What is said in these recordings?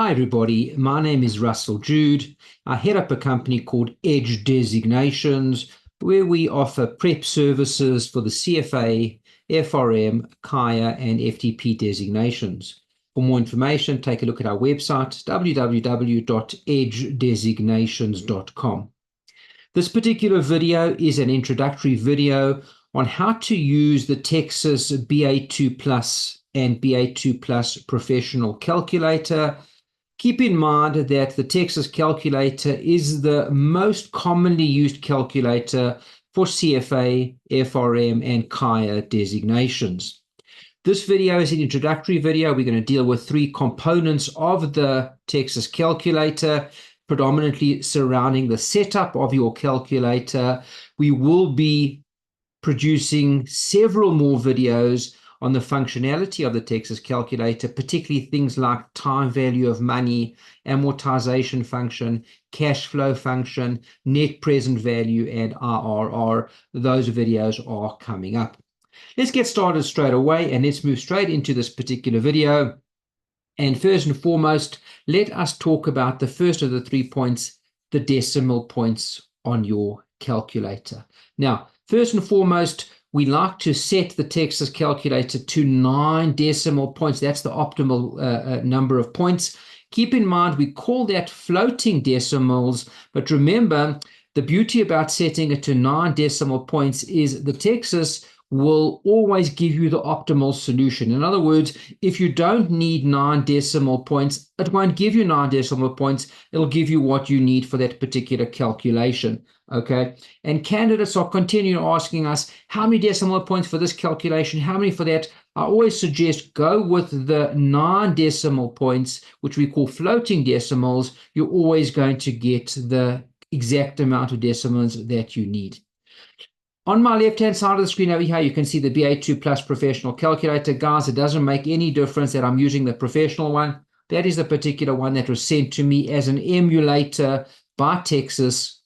Hi everybody, my name is Russell Jude. I head up a company called Edge Designations, where we offer prep services for the CFA, FRM, KIA, and FTP designations. For more information, take a look at our website, www.edgedesignations.com. This particular video is an introductory video on how to use the Texas BA2 Plus and BA2 Plus Professional Calculator. Keep in mind that the Texas calculator is the most commonly used calculator for CFA, FRM, and KIA designations. This video is an introductory video. We're going to deal with three components of the Texas calculator, predominantly surrounding the setup of your calculator. We will be producing several more videos on the functionality of the Texas calculator, particularly things like time value of money, amortization function, cash flow function, net present value, and IRR. Those videos are coming up. Let's get started straight away and let's move straight into this particular video. And first and foremost, let us talk about the first of the 3 points, the decimal points on your calculator. Now, first and foremost, we like to set the Texas calculator to 9 decimal points. That's the optimal number of points. Keep in mind, we call that floating decimals, but remember, the beauty about setting it to 9 decimal points is the Texas will always give you the optimal solution. In other words, if you don't need 9 decimal points, it won't give you 9 decimal points. It'll give you what you need for that particular calculation. Okay, and candidates are continuing asking us, how many decimal points for this calculation? How many for that? I always suggest go with the 9 decimal points, which we call floating decimals. You're always going to get the exact amount of decimals that you need. On my left-hand side of the screen over here, you can see the BA2 Plus Professional Calculator. Guys, it doesn't make any difference that I'm using the professional one. That is the particular one that was sent to me as an emulator by Texas.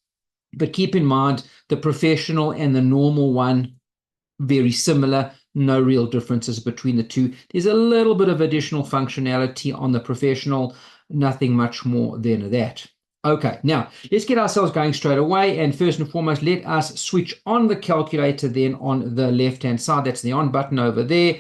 But keep in mind, the professional and the normal one, very similar, no real differences between the two. There's a little bit of additional functionality on the professional, nothing much more than that. Okay, now let's get ourselves going straight away. And first and foremost, let us switch on the calculator then on the left-hand side. That's the on button over there.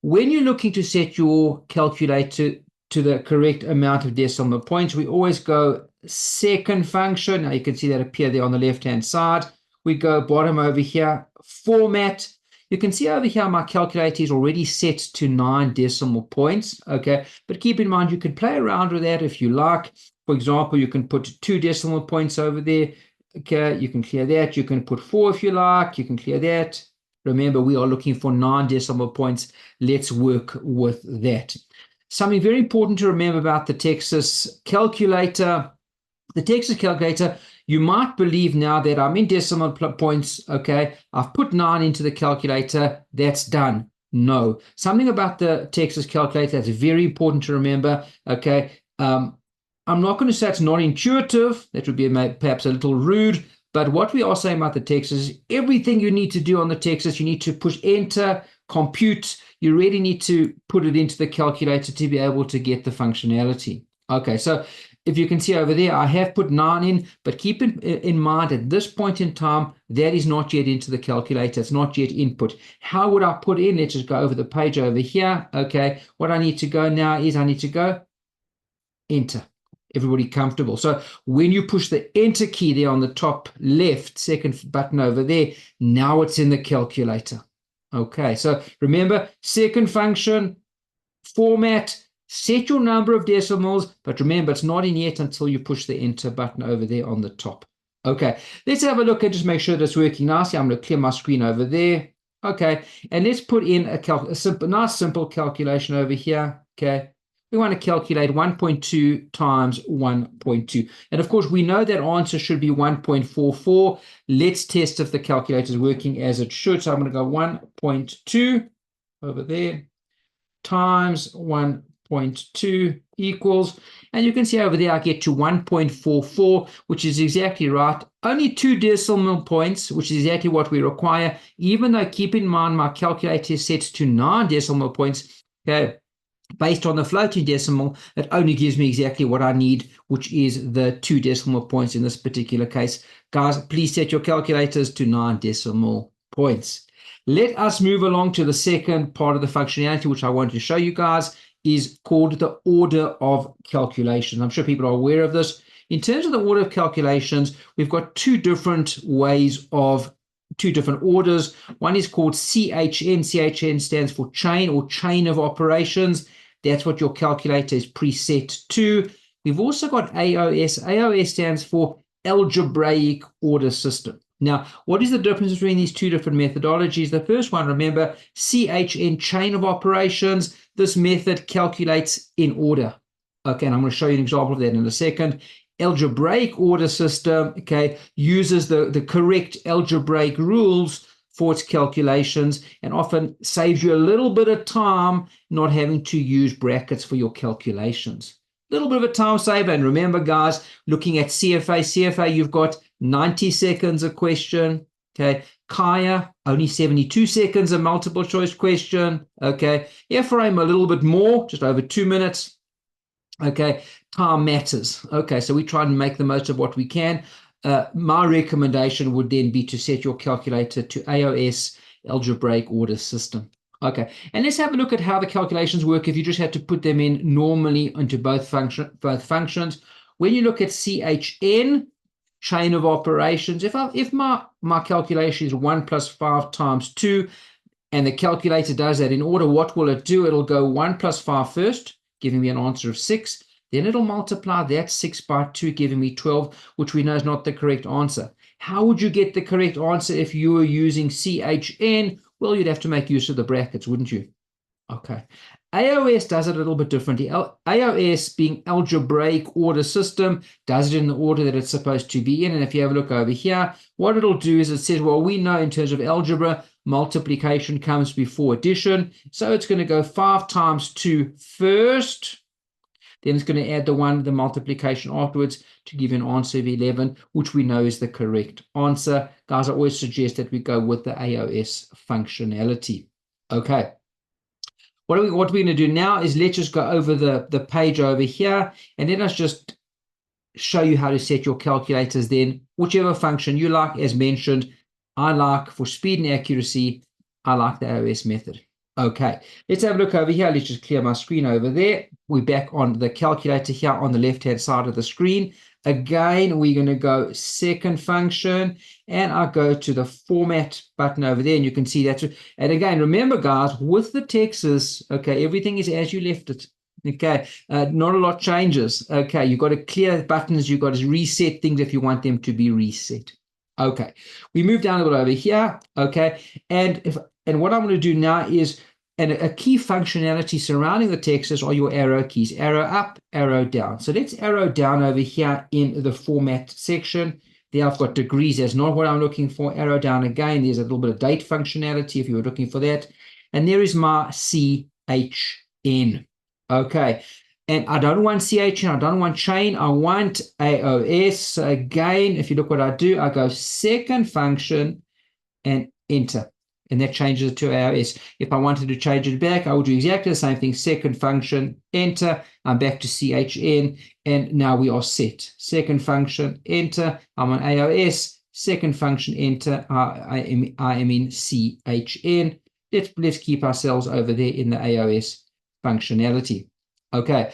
When you're looking to set your calculator to the correct amount of decimal points, we always go second function. Now you can see that appear there on the left-hand side. We go bottom over here, format. You can see over here my calculator is already set to 9 decimal points. Okay, but keep in mind you can play around with that if you like. For example, you can put 2 decimal points over there. Okay, you can clear that. You can put 4 if you like. You can clear that. Remember, we are looking for 9 decimal points. Let's work with that. Something very important to remember about the Texas calculator. The Texas calculator, you might believe now that I'm in decimal points, okay, I've put 9 into the calculator, that's done. No. Something about the Texas calculator that's very important to remember, okay. I'm not going to say it's not intuitive. That would be perhaps a little rude. But what we are saying about the Texas is everything you need to do on the Texas, you need to push enter, compute. You really need to put it into the calculator to be able to get the functionality. Okay, so if you can see over there, I have put 9 in, but keep in mind at this point in time, that is not yet into the calculator. It's not yet input. How would I put in? Let's just go over the page over here. Okay, what I need to go now is I need to go enter. Everybody comfortable? So when you push the enter key there on the top left, second button over there, now it's in the calculator. Okay, so remember, second function, format, set your number of decimals, but remember, it's not in yet until you push the enter button over there on the top. Okay, let's have a look and just make sure that's working nicely. I'm going to clear my screen over there. Okay, and let's put in a nice simple calculation over here. Okay, we want to calculate 1.2 times 1.2. And of course, we know that answer should be 1.44. Let's test if the calculator is working as it should. So I'm going to go 1.2 over there times 1.2 equals, and you can see over there I get to 1.44, which is exactly right. Only 2 decimal points, which is exactly what we require, even though keep in mind my calculator is set to 9 decimal points. Okay, based on the floating decimal, it only gives me exactly what I need, which is the 2 decimal points in this particular case. Guys, please set your calculators to 9 decimal points. Let us move along to the second part of the functionality, which I want to show you guys, is called the order of calculations. I'm sure people are aware of this. In terms of the order of calculations, we've got two different orders. One is called CHN. CHN stands for chain or chain of operations. That's what your calculator is preset to. We've also got AOS. AOS stands for algebraic order system. Now, what is the difference between these two different methodologies? The first one, remember, CHN, chain of operations. This method calculates in order. Okay, and I'm going to show you an example of that in a second. Algebraic order system, okay, uses the correct algebraic rules for its calculations and often saves you a little bit of time not having to use brackets for your calculations. A little bit of a time saver. And remember, guys, looking at CFA, you've got 90 seconds a question. Okay. Kaya, only 72 seconds a multiple choice question. Okay. Ephraim, a little bit more, just over 2 minutes. Okay. Time matters. Okay. So we try and make the most of what we can. My recommendation would then be to set your calculator to AOS, algebraic order system. Okay, and let's have a look at how the calculations work if you just had to put them in normally into both functions. When you look at CHN, chain of operations, if my calculation is 1 + 5 × 2, and the calculator does that in order, what will it do? It'll go 1 + 5 first, giving me an answer of 6. Then it'll multiply that 6 by 2, giving me 12, which we know is not the correct answer. How would you get the correct answer if you were using CHN? Well, you'd have to make use of the brackets, wouldn't you? Okay. AOS does it a little bit differently. AOS, being algebraic order system, does it in the order that it's supposed to be in. And if you have a look over here, what it'll do is it says, well, we know in terms of algebra, multiplication comes before addition. So it's going to go 5 × 2 first. Then it's going to add the multiplication afterwards to give you an answer of 11, which we know is the correct answer. Guys, I always suggest that we go with the AOS functionality. Okay. What we're going to do now is let's just go over the page over here, and then let's just show you how to set your calculators then, whichever function you like. As mentioned, I like, for speed and accuracy, I like the AOS method. Okay, let's have a look over here. Let's just clear my screen over there. We're back on the calculator here on the left-hand side of the screen. Again, we're going to go second function, and I go to the format button over there, and you can see that's it. And again, remember, guys, with the Texas, okay, everything is as you left it. Okay, not a lot changes. Okay, you've got to clear buttons. You've got to reset things if you want them to be reset. Okay, we move down a little over here. Okay, and what I'm going to do now is, and a key functionality surrounding the Texas are your arrow keys, arrow up, arrow down. So let's arrow down over here in the format section. There I've got degrees. That's not what I'm looking for. Arrow down again. There's a little bit of date functionality if you were looking for that. And there is my CHN. Okay. And I don't want CHN. I don't want chain. I want AOS. So again, if you look what I do, I go second function and enter. And that changes it to AOS. If I wanted to change it back, I would do exactly the same thing. Second function, enter. I'm back to CHN, and now we are set. Second function, enter. I'm on AOS. Second function, enter. I am in CHN. Let's keep ourselves over there in the AOS functionality. Okay.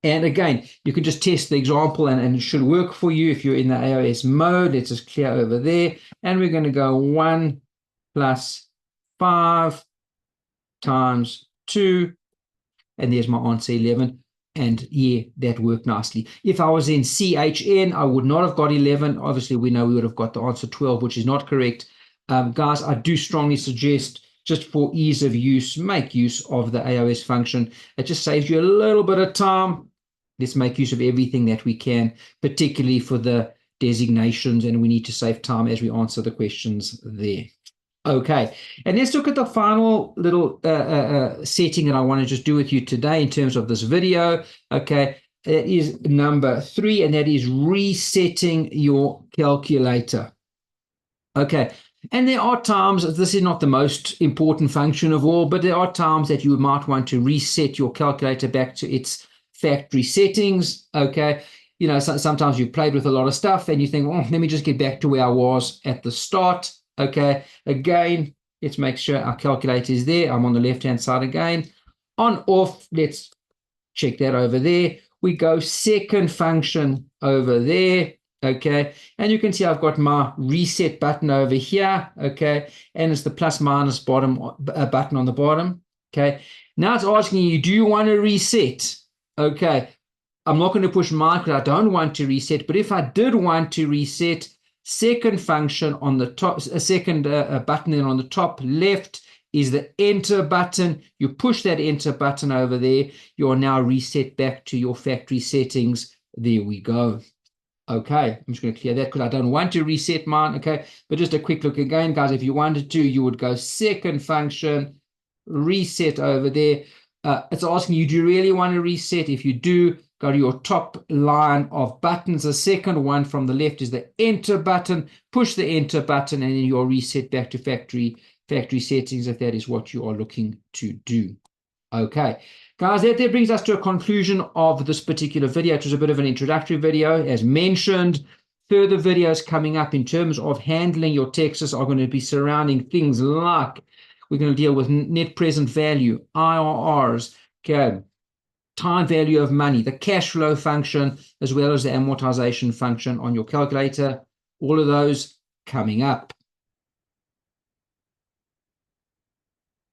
And again, you can just test the example, and it should work for you if you're in the AOS mode. Let's just clear over there. And we're going to go 1 + 5 × 2, and there's my answer 11. And yeah, that worked nicely. If I was in CHN, I would not have got 11. Obviously, we know we would have got the answer 12, which is not correct. Guys, I do strongly suggest, just for ease of use, make use of the AOS function. It just saves you a little bit of time. Let's make use of everything that we can, particularly for the designations, and we need to save time as we answer the questions there. Okay, and let's look at the final little setting that I want to just do with you today in terms of this video. Okay, that is number 3, and that is resetting your calculator. Okay, And there are times, this is not the most important function of all, but there are times that you might want to reset your calculator back to its factory settings. Okay. Sometimes you've played with a lot of stuff and you think, well, let me just get back to where I was at the start. Okay. Again, let's make sure our calculator is there. I'm on the left-hand side again. On, off, let's check that over there. We go second function over there. Okay, and you can see I've got my reset button over here. Okay, and it's the plus minus bottom button on the bottom. Okay, now it's asking you, do you want to reset? Okay, I'm not going to push mine because I don't want to reset, but if I did want to reset, second function on the top, a second button then on the top left is the enter button. You push that enter button over there. You are now reset back to your factory settings. There we go. Okay, I'm just going to clear that because I don't want to reset mine. Okay, but just a quick look again, guys. If you wanted to, you would go second function, reset over there. It's asking you, do you really want to reset? If you do, go to your top line of buttons. The second one from the left is the enter button. Push the enter button and then you'll reset back to factory settings if that is what you are looking to do. Okay, guys, that brings us to a conclusion of this particular video. It was a bit of an introductory video. As mentioned, further videos coming up in terms of handling your taxes are going to be surrounding things like we're going to deal with net present value, IRRs, okay, time value of money, the cash flow function, as well as the amortization function on your calculator. All of those coming up.